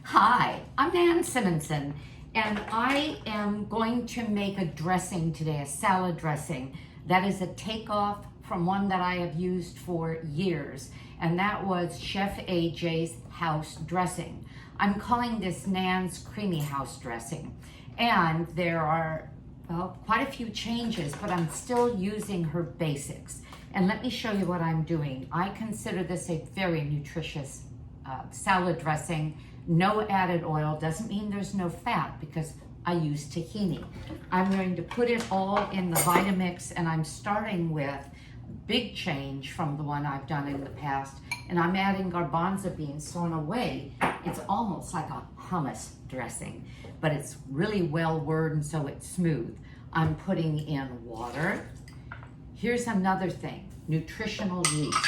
Hi, I'm Nan Simonson, and I am going to make a dressing today, a salad dressing that is a takeoff from one that I have used for years, and that was Chef AJ's house dressing. I'm calling this Nan's Creamy House Dressing, and there are quite a few changes, but I'm still using her basics. And let me show you what I'm doing. I consider this a very nutritious salad dressing. No added oil doesn't mean there's no fat because I use tahini. I'm going to put it all in the Vitamix, and I'm starting with big change from the one I've done in the past, and I'm adding garbanzo beans. So in a way, it's almost like a hummus dressing, but it's really well worded and so it's smooth. I'm putting in water. Here's another thing, nutritional yeast.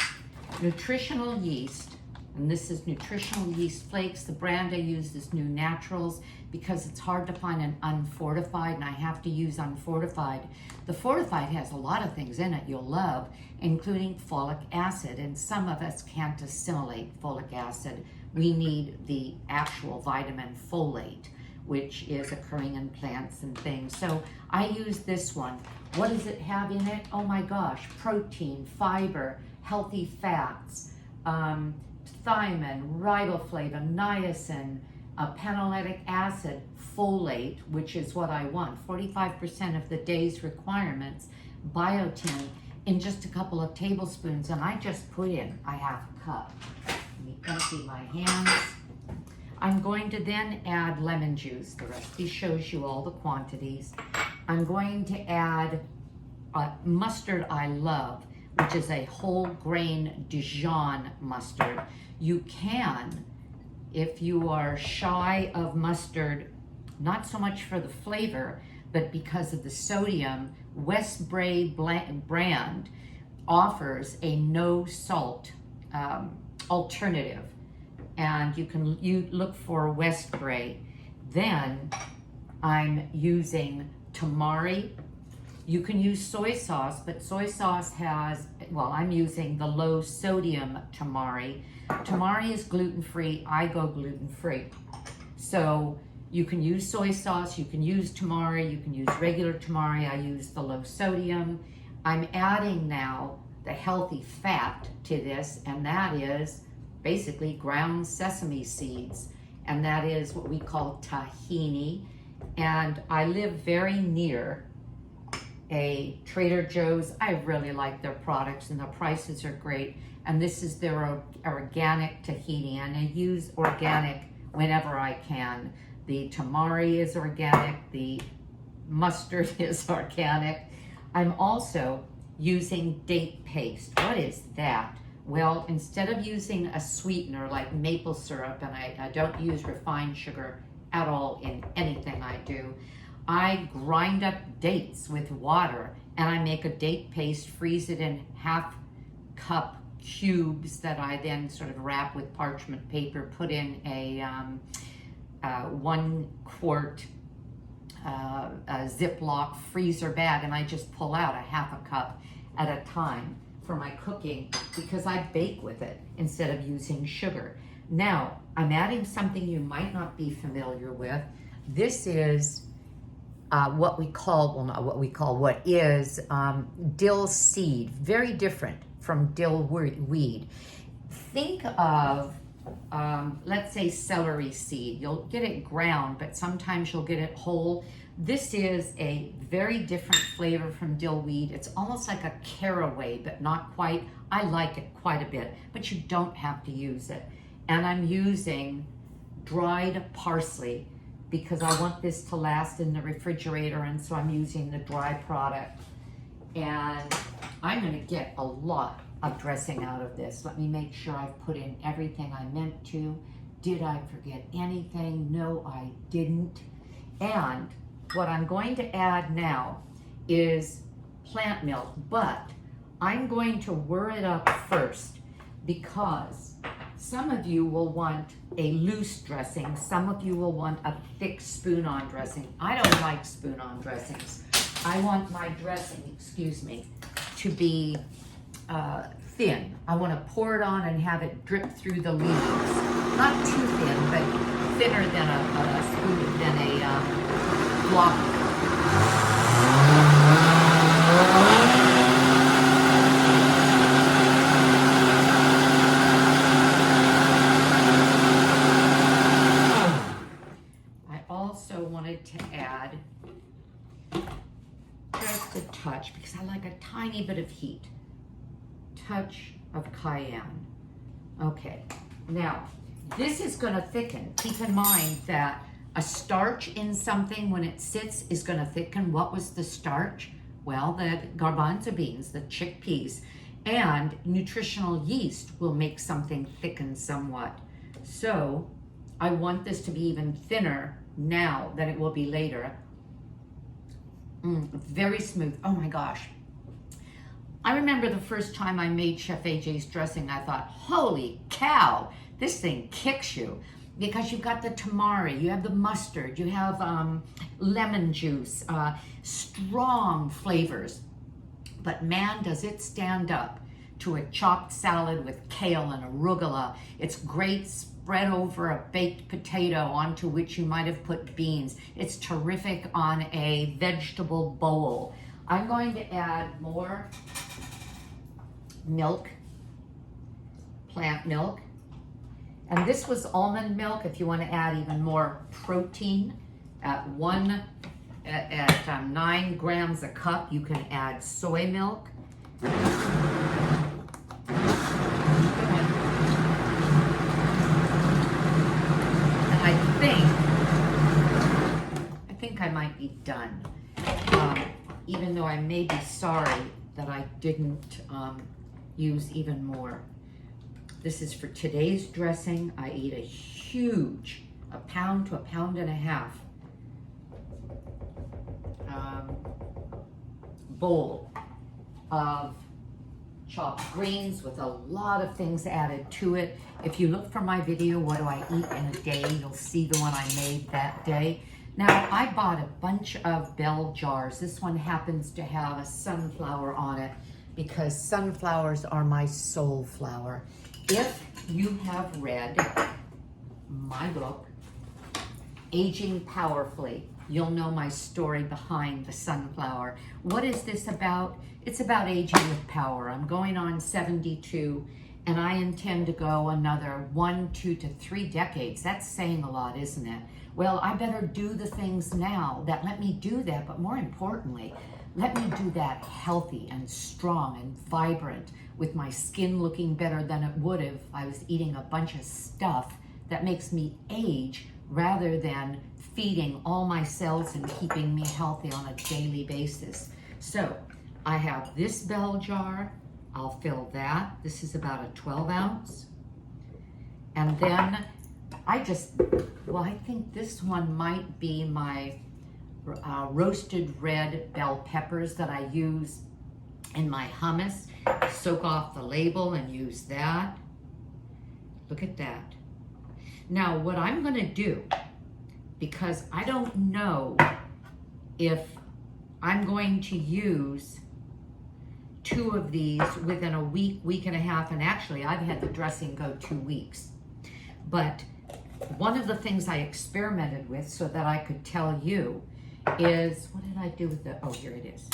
Nutritional yeast, and this is Nutritional Yeast Flakes. The brand I use is New Naturals because it's hard to find an unfortified, and I have to use unfortified. The fortified has a lot of things in it you'll love, including folic acid, and some of us can't assimilate folic acid. We need the actual vitamin folate, which is occurring in plants and things. So I use this one. What does it have in it? Oh my gosh, protein, fiber, healthy fats, thiamine, riboflavin, niacin, panolytic acid, folate, which is what I want, 45% of the day's requirements, biotin in just a couple of tablespoons, and I just put in a half a cup. Let me empty my hands. I'm going to then add lemon juice. The recipe shows you all the quantities. I'm going to add mustard I love, which is a whole grain Dijon mustard. You can, if you are shy of mustard, not so much for the flavor, but because of the sodium, West Bray brand offers a no salt alternative. And you look for West Bray. Then I'm using tamari. You can use soy sauce, but soy sauce has, well, I'm using the low sodium tamari. Tamari is gluten-free, I go gluten-free. So you can use soy sauce, you can use tamari, you can use regular tamari. I use the low sodium. I'm adding now the healthy fat to this, and that is basically ground sesame seeds, and that is what we call tahini. And I live very near a Trader Joe's. I really like their products and the prices are great. And this is their organic tahini, and I use organic whenever I can. The tamari is organic, the mustard is organic. I'm also using date paste. What is that? Well, instead of using a sweetener like maple syrup, and I don't use refined sugar at all in anything I do, I grind up dates with water and I make a date paste, freeze it in half cup cubes that I then sort of wrap with parchment paper, put in a 1 quart Ziploc freezer bag, and I just pull out a half a cup at a time for my cooking because I bake with it instead of using sugar. Now, I'm adding something you might not be familiar with. This is what is dill seed, very different from dill weed. Think of, let's say celery seed. You'll get it ground, but sometimes you'll get it whole. This is a very different flavor from dill weed. It's almost like a caraway, but not quite. I like it quite a bit, but you don't have to use it. And I'm using dried parsley because I want this to last in the refrigerator, and so I'm using the dry product. And I'm gonna get a lot of dressing out of this. Let me make sure I've put in everything I meant to. Did I forget anything? No, I didn't. And what I'm going to add now is plant milk, but I'm going to whir it up first because some of you will want a loose dressing. Some of you will want a thick spoon-on dressing. I don't like spoon-on dressings. I want my dressing, to be thin. I want to pour it on and have it drip through the leaves. Not too thin, but thinner than a spoon, than a block. Also wanted to add just a touch, because I like a tiny bit of heat, touch of cayenne. Okay, now this is going to thicken. Keep in mind that a starch in something, when it sits, is going to thicken. What was the starch? Well, the garbanzo beans, the chickpeas, and nutritional yeast will make something thicken somewhat. So I want this to be even thinner now than it will be later. Very smooth. Oh my gosh. I remember the first time I made Chef AJ's dressing, I thought, holy cow, this thing kicks you, because you've got the tamari, you have the mustard, you have lemon juice, strong flavors. But man, does it stand up to a chopped salad with kale and arugula. It's great spread over a baked potato onto which you might have put beans. It's terrific on a vegetable bowl. I'm going to add more milk, plant milk. And this was almond milk. If you want to add even more protein, at 9 grams a cup, you can add soy milk. I think I might be done, even though I may be sorry that I didn't use even more. This is for today's dressing. I eat a huge, 1 pound to 1.5 pounds bowl of chopped greens with a lot of things added to it. If you look for my video, what do I eat in a day, you'll see the one I made that day. Now, I bought a bunch of bell jars. This one happens to have a sunflower on it because sunflowers are my soul flower. If you have read my book, Aging Powerfully, you'll know my story behind the sunflower. What is this about? It's about aging with power. I'm going on 72, and I intend to go another 1, 2 to 3 decades. That's saying a lot, isn't it? Well, I better do the things now that let me do that, but more importantly, let me do that healthy and strong and vibrant, with my skin looking better than it would if I was eating a bunch of stuff that makes me age, rather than feeding all my cells and keeping me healthy on a daily basis. So I have this bell jar. I'll fill that. This is about a 12 ounce. And then I think this one might be my roasted red bell peppers that I use in my hummus. Soak off the label and use that. Look at that. Now, what I'm going to do, because I don't know if I'm going to use 2 of these within a week, week and a half, and actually I've had the dressing go 2 weeks. But one of the things I experimented with so that I could tell you is, what did I do with the, oh, here it is.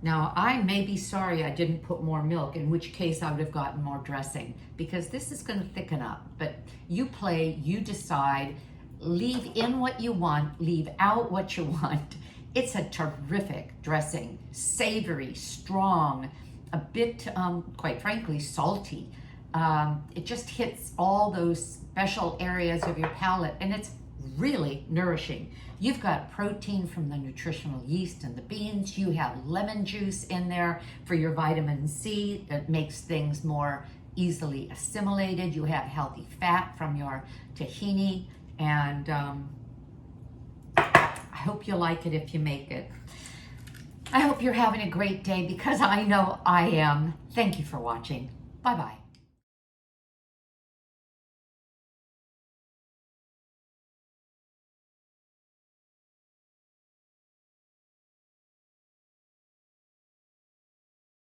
Now, I may be sorry I didn't put more milk, in which case I would have gotten more dressing, because this is going to thicken up. But you play, you decide, leave in what you want, leave out what you want. It's a terrific dressing, savory, strong, a bit, quite frankly, salty. It just hits all those special areas of your palate, and it's really nourishing. You've got protein from the nutritional yeast and the beans. You have lemon juice in there for your vitamin C that makes things more easily assimilated. You have healthy fat from your tahini, and I hope you like it if you make it. I hope you're having a great day, because I know I am. Thank you for watching. Bye-bye.